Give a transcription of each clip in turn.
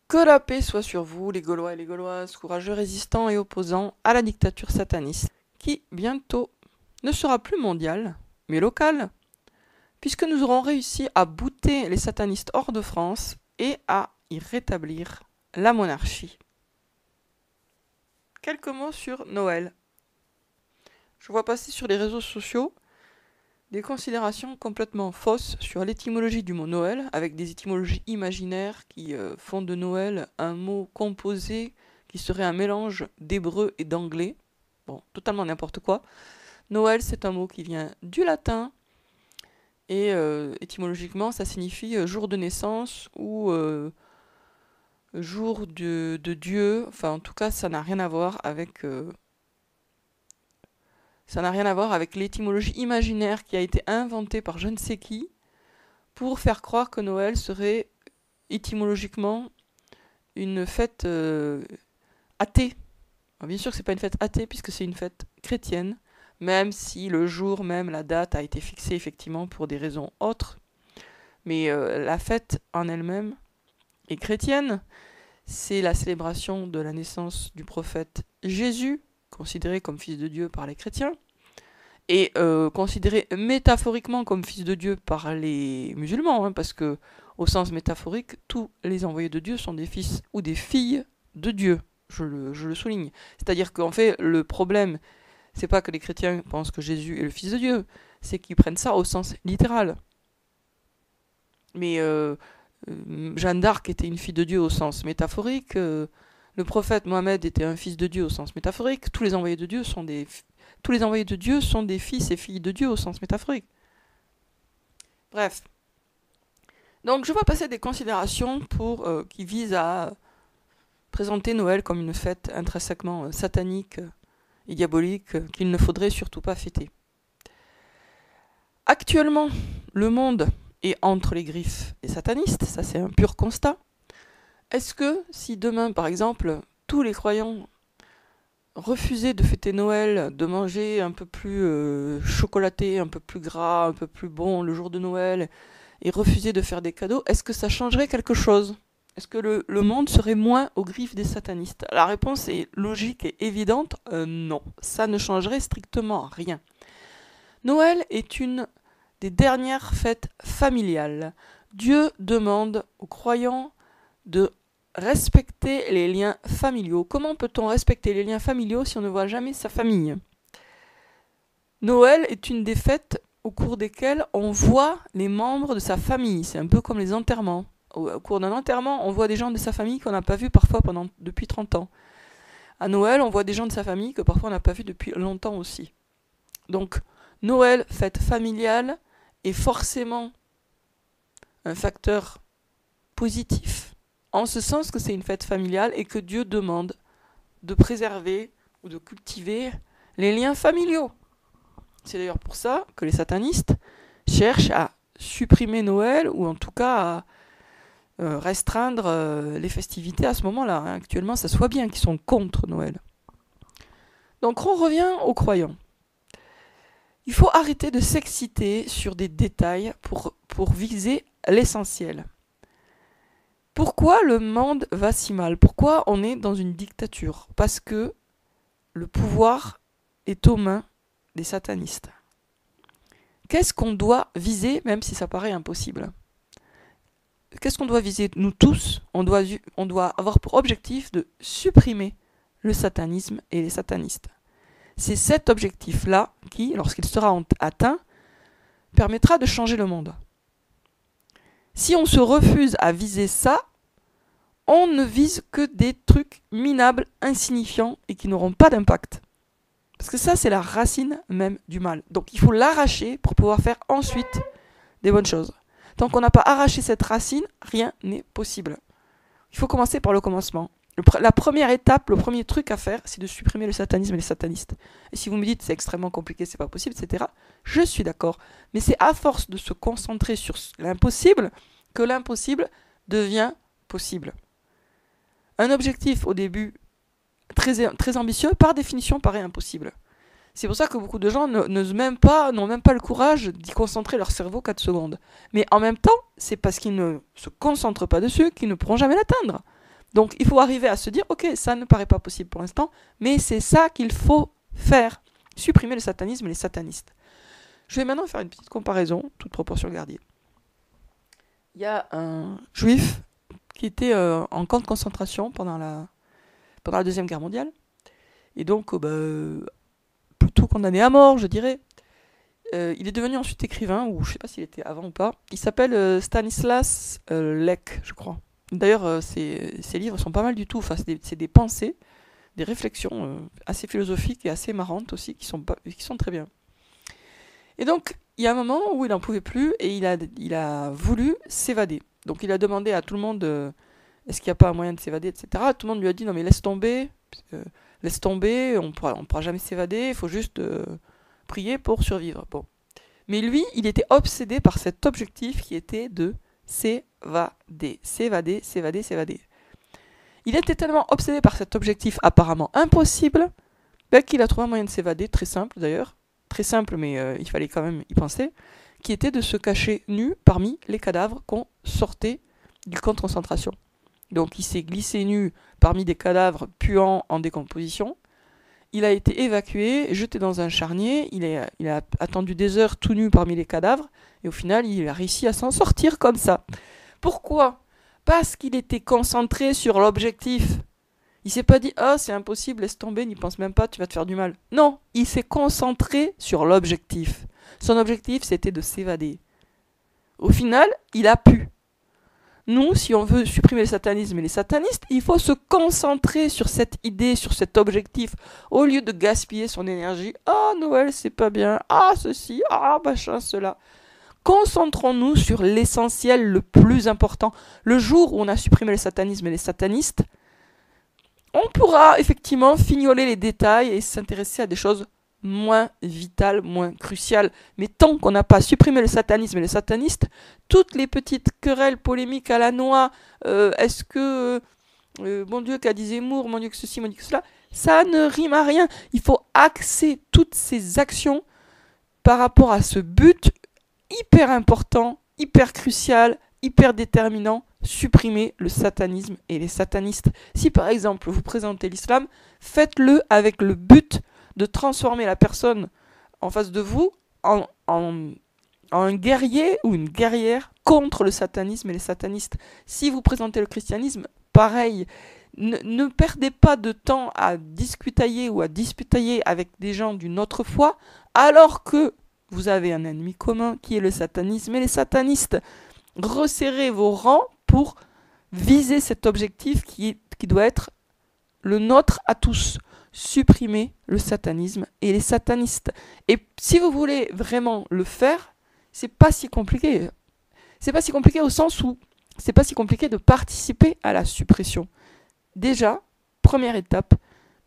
Que la paix soit sur vous, les Gaulois et les Gauloises, courageux résistants et opposants à la dictature sataniste, qui, bientôt, ne sera plus mondiale, mais locale, puisque nous aurons réussi à bouter les satanistes hors de France et à y rétablir la monarchie. Quelques mots sur Noël. Je vois passer sur les réseaux sociaux des considérations complètement fausses sur l'étymologie du mot Noël, avec des étymologies imaginaires qui font de Noël un mot composé qui serait un mélange d'hébreu et d'anglais. Bon, totalement n'importe quoi. Noël, c'est un mot qui vient du latin, et étymologiquement, ça signifie jour de naissance ou jour de Dieu. Enfin, en tout cas, ça n'a rien à voir avec... ça n'a rien à voir avec l'étymologie imaginaire qui a été inventée par je ne sais qui pour faire croire que Noël serait étymologiquement une fête athée. Alors bien sûr que c'est pas une fête athée puisque c'est une fête chrétienne, même si le jour même, la date a été fixée effectivement pour des raisons autres. Mais la fête en elle-même est chrétienne. C'est la célébration de la naissance du prophète Jésus, considéré comme fils de Dieu par les chrétiens, et considéré métaphoriquement comme fils de Dieu par les musulmans, hein, parce que au sens métaphorique, tous les envoyés de Dieu sont des fils ou des filles de Dieu, je le souligne. C'est-à-dire qu'en fait, le problème, c'est pas que les chrétiens pensent que Jésus est le fils de Dieu, c'est qu'ils prennent ça au sens littéral. Mais Jeanne d'Arc était une fille de Dieu au sens métaphorique, le prophète Mohammed était un fils de Dieu au sens métaphorique, tous les envoyés de Dieu sont des fils et filles de Dieu au sens métaphorique. Bref. Donc je vois passer des considérations qui visent à présenter Noël comme une fête intrinsèquement satanique et diabolique qu'il ne faudrait surtout pas fêter. Actuellement, le monde est entre les griffes des satanistes, ça c'est un pur constat. Est-ce que si demain, par exemple, tous les croyants refusaient de fêter Noël, de manger un peu plus chocolaté, un peu plus gras, un peu plus bon le jour de Noël, et refusaient de faire des cadeaux, est-ce que ça changerait quelque chose ? Est-ce que le monde serait moins aux griffes des satanistes ? La réponse est logique et évidente, non. Ça ne changerait strictement rien. Noël est une des dernières fêtes familiales. Dieu demande aux croyants de respecter les liens familiaux. Comment peut-on respecter les liens familiaux si on ne voit jamais sa famille ? Noël est une des fêtes au cours desquelles on voit les membres de sa famille. C'est un peu comme les enterrements. Au cours d'un enterrement, on voit des gens de sa famille qu'on n'a pas vus parfois depuis 30 ans. À Noël, on voit des gens de sa famille que parfois on n'a pas vus depuis longtemps aussi. Donc, Noël, fête familiale, est forcément un facteur positif, en ce sens que c'est une fête familiale et que Dieu demande de préserver ou de cultiver les liens familiaux. C'est d'ailleurs pour ça que les satanistes cherchent à supprimer Noël ou en tout cas à restreindre les festivités à ce moment-là. Hein. Actuellement, ça se voit bien qu'ils sont contre Noël. Donc on revient aux croyants. Il faut arrêter de s'exciter sur des détails pour viser l'essentiel. Pourquoi le monde va si mal ? Pourquoi on est dans une dictature ? Parce que le pouvoir est aux mains des satanistes. Qu'est-ce qu'on doit viser, même si ça paraît impossible ? Qu'est-ce qu'on doit viser, nous tous ? On doit avoir pour objectif de supprimer le satanisme et les satanistes. C'est cet objectif-là qui, lorsqu'il sera atteint, permettra de changer le monde. Si on se refuse à viser ça, on ne vise que des trucs minables, insignifiants et qui n'auront pas d'impact. Parce que ça, c'est la racine même du mal. Donc il faut l'arracher pour pouvoir faire ensuite des bonnes choses. Tant qu'on n'a pas arraché cette racine, rien n'est possible. Il faut commencer par le commencement. La première étape, le premier truc à faire, c'est de supprimer le satanisme et les satanistes. Et si vous me dites c'est extrêmement compliqué, c'est pas possible, etc., je suis d'accord. Mais c'est à force de se concentrer sur l'impossible que l'impossible devient possible. Un objectif au début très ambitieux, par définition, paraît impossible. C'est pour ça que beaucoup de gens n'ont même pas le courage d'y concentrer leur cerveau 4 secondes. Mais en même temps, c'est parce qu'ils ne se concentrent pas dessus qu'ils ne pourront jamais l'atteindre. Donc il faut arriver à se dire, ok, ça ne paraît pas possible pour l'instant, mais c'est ça qu'il faut faire. Supprimer le satanisme et les satanistes. Je vais maintenant faire une petite comparaison, toute proportion gardée. Il y a un juif qui était en camp de concentration pendant la Deuxième Guerre mondiale, et donc plutôt condamné à mort, je dirais. Il est devenu ensuite écrivain, ou je ne sais pas s'il était avant ou pas. Il s'appelle Stanislas Lek, je crois. D'ailleurs, ses livres sont pas mal du tout. Enfin, c'est des pensées, des réflexions assez philosophiques et assez marrantes aussi, qui sont très bien. Et donc, il y a un moment où il n'en pouvait plus et il a voulu s'évader. Donc, il a demandé à tout le monde est-ce qu'il n'y a pas un moyen de s'évader, etc. Tout le monde lui a dit non, mais laisse tomber, on pourra jamais s'évader, il faut juste prier pour survivre. Bon. Mais lui, il était obsédé par cet objectif qui était de s'évader. Il était tellement obsédé par cet objectif apparemment impossible qu'il a trouvé un moyen de s'évader, très simple d'ailleurs, très simple mais il fallait quand même y penser, qui était de se cacher nu parmi les cadavres qu'on sortait du camp de concentration. Donc il s'est glissé nu parmi des cadavres puants en décomposition. Il a été évacué, jeté dans un charnier, il a attendu des heures tout nu parmi les cadavres, et au final il a réussi à s'en sortir comme ça. Pourquoi ? Parce qu'il était concentré sur l'objectif. Il s'est pas dit « Ah, c'est impossible, laisse tomber, n'y pense même pas, tu vas te faire du mal. » Non, il s'est concentré sur l'objectif. Son objectif, c'était de s'évader. Au final, il a pu. Nous, si on veut supprimer le satanisme et les satanistes, il faut se concentrer sur cette idée, sur cet objectif, au lieu de gaspiller son énergie. « Ah, Noël, c'est pas bien. Ah, ceci. Ah, machin, cela. » Concentrons-nous sur l'essentiel, le plus important. Le jour où on a supprimé le satanisme et les satanistes, on pourra effectivement fignoler les détails et s'intéresser à des choses moins vitales, moins cruciales. Mais tant qu'on n'a pas supprimé le satanisme et les satanistes, toutes les petites querelles polémiques à la noix, est-ce que, mon Dieu, qu'a dit Zemmour, mon Dieu que ceci, mon Dieu que cela, ça ne rime à rien. Il faut axer toutes ces actions par rapport à ce but hyper important, hyper crucial, hyper déterminant, supprimer le satanisme et les satanistes. Si par exemple vous présentez l'islam, faites-le avec le but de transformer la personne en face de vous en un guerrier ou une guerrière contre le satanisme et les satanistes. Si vous présentez le christianisme, pareil. Ne perdez pas de temps à discutailler ou à disputailler avec des gens d'une autre foi, alors que vous avez un ennemi commun qui est le satanisme et les satanistes. Resserrez vos rangs pour viser cet objectif qui doit être le nôtre à tous. Supprimer le satanisme et les satanistes. Et si vous voulez vraiment le faire, c'est pas si compliqué. C'est pas si compliqué au sens où c'est pas si compliqué de participer à la suppression. Déjà, première étape,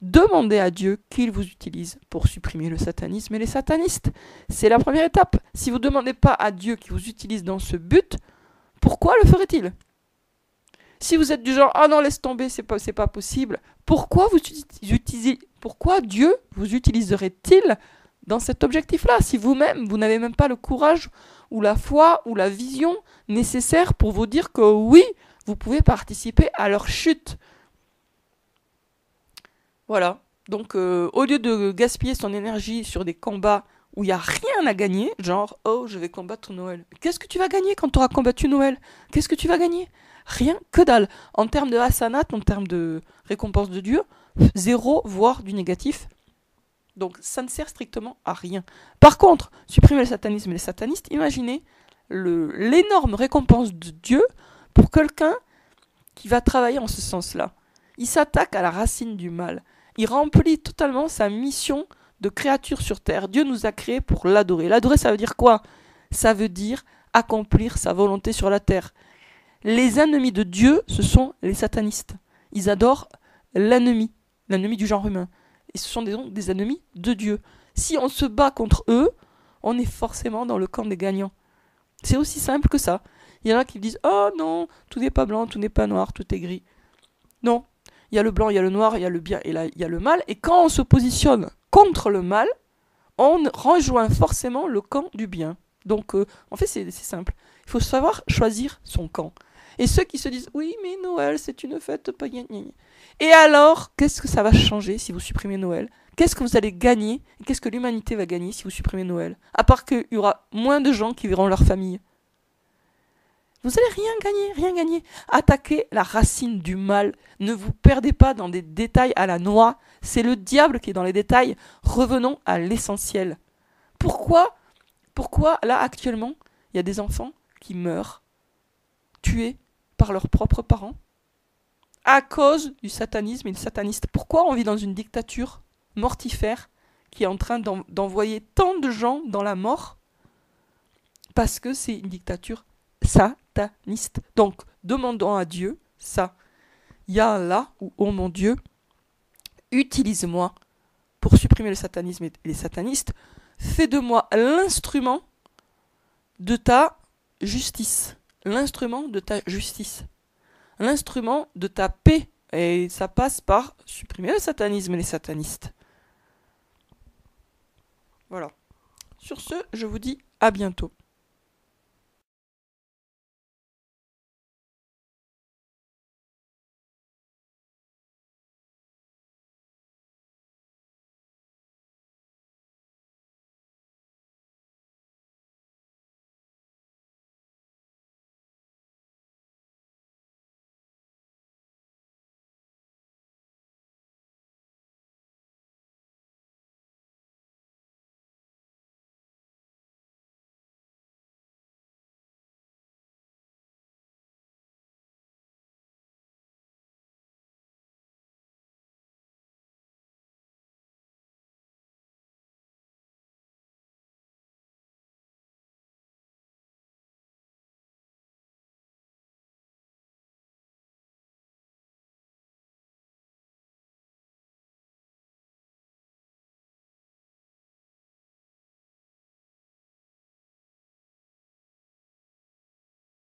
demandez à Dieu qu'il vous utilise pour supprimer le satanisme et les satanistes. C'est la première étape. Si vous ne demandez pas à Dieu qu'il vous utilise dans ce but, pourquoi le ferait-il ? Si vous êtes du genre « Ah non, laisse tomber, c'est pas possible », pourquoi Dieu vous utiliserait-il dans cet objectif-là, si vous-même, vous n'avez même pas le courage ou la foi ou la vision nécessaire pour vous dire que oui, vous pouvez participer à leur chute. Voilà, donc au lieu de gaspiller son énergie sur des combats où il n'y a rien à gagner, genre « Oh, je vais combattre Noël ». Qu'est-ce que tu vas gagner quand tu auras combattu Noël ? Qu'est-ce que tu vas gagner ? Rien, que dalle. En termes de hasanat, en termes de récompense de Dieu, 0, voire du négatif. Donc ça ne sert strictement à rien. Par contre, supprimer le satanisme et les satanistes, imaginez l'énorme récompense de Dieu pour quelqu'un qui va travailler en ce sens-là. Il s'attaque à la racine du mal. Il remplit totalement sa mission de créature sur terre. Dieu nous a créés pour l'adorer. L'adorer, ça veut dire quoi ? Ça veut dire accomplir sa volonté sur la terre. Les ennemis de Dieu, ce sont les satanistes. Ils adorent l'ennemi du genre humain. Et ce sont donc des ennemis de Dieu. Si on se bat contre eux, on est forcément dans le camp des gagnants. C'est aussi simple que ça. Il y en a qui disent « Oh non, tout n'est pas blanc, tout n'est pas noir, tout est gris. » Non, il y a le blanc, il y a le noir, il y a le bien et là, il y a le mal. Et quand on se positionne contre le mal, on rejoint forcément le camp du bien. Donc, en fait, c'est simple. Il faut savoir choisir son camp. Et ceux qui se disent oui, mais Noël, c'est une fête païenne. Et alors, qu'est-ce que ça va changer si vous supprimez Noël? Qu'est-ce que vous allez gagner? Et qu'est-ce que l'humanité va gagner si vous supprimez Noël? À part qu'il y aura moins de gens qui verront leur famille. Vous allez rien gagner, rien gagner. Attaquez la racine du mal. Ne vous perdez pas dans des détails à la noix. C'est le diable qui est dans les détails. Revenons à l'essentiel. Pourquoi, là, actuellement, il y a des enfants qui meurent, tués par leurs propres parents, à cause du satanisme et des satanistes? Pourquoi on vit dans une dictature mortifère qui est en train d'envoyer tant de gens dans la mort? Parce que c'est une dictature sataniste. Donc, demandons à Dieu ça. Ya Allah, ou oh mon Dieu, utilise-moi pour supprimer le satanisme et les satanistes. Fais de moi l'instrument de ta justice. L'instrument de ta justice. L'instrument de ta paix. Et ça passe par supprimer le satanisme et les satanistes. Voilà. Sur ce, je vous dis à bientôt.